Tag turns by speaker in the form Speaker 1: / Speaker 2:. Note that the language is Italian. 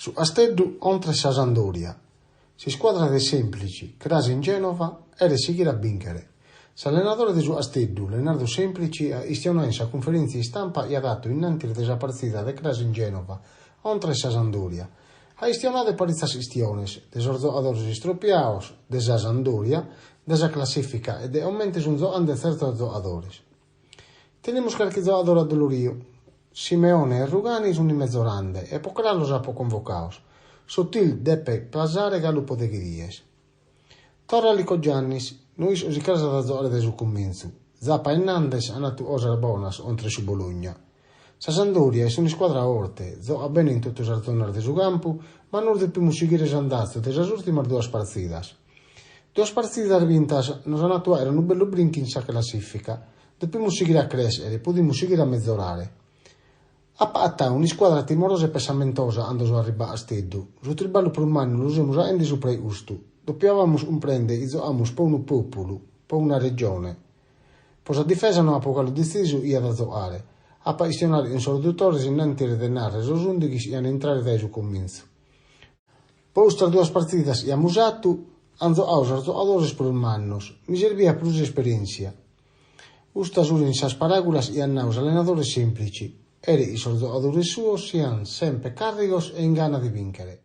Speaker 1: Su Asteddu oltre sa Sampdoria. Si squadra de semplici, crasi in Genova, e seguire a vincere. L'allenatore di Asteddu, Leonardo Semplici, istionò in sa conferenza di stampa e ha dato innanzi della partita de crasi in Genova, oltre sa Sampdoria. Ha istionato parizas istiones, des giocatori istropiados, de sa Sampdoria, de sa classifica e de aumentes un giocan de certos giocatori. Tenemos qualche giocatore addolorio. Simeone e Rugani sono in mezz'orande e Pocrallos a poco convocados. Sotil, Deppe, Plasare, Gallupo de Ghiries. Torra Lico Giannis, noi si casa da giocare da su cominzo. Zappa e Nandes hanno dato osar bonas oltre su Bologna. Sa Sampdoria è una squadra a orte, gioca bene in tutto il torneo del suo campo, ma non dobbiamo seguire andazzo delle ultime due partite. Due partite vintas nos hanno attuato un bello brinco in sa classifica. Dobbiamo seguire a crescere, possiamo seguire a mezzorare. A patta una squadra timorosa e pesamentosa andò a arrivare a Asteddu. Su triballo per un anno lo usiamo a endi su preusto. Dobbiamo comprendere e giocare per un popolo, per una regione. Poi a difesa non ha poco deciso e da giocare. A passionare in sordutori innanzi a denare los undici e a entrare dai su cominzo. Poi queste due partite abbiamo usato, hanno giocato os giocatori per un anno. Mi serviva più esperienza. Questa sono in sas paragulas e hanno allenatore semplici. I giocatori suoi siano sempre caricos e in gana di vincere.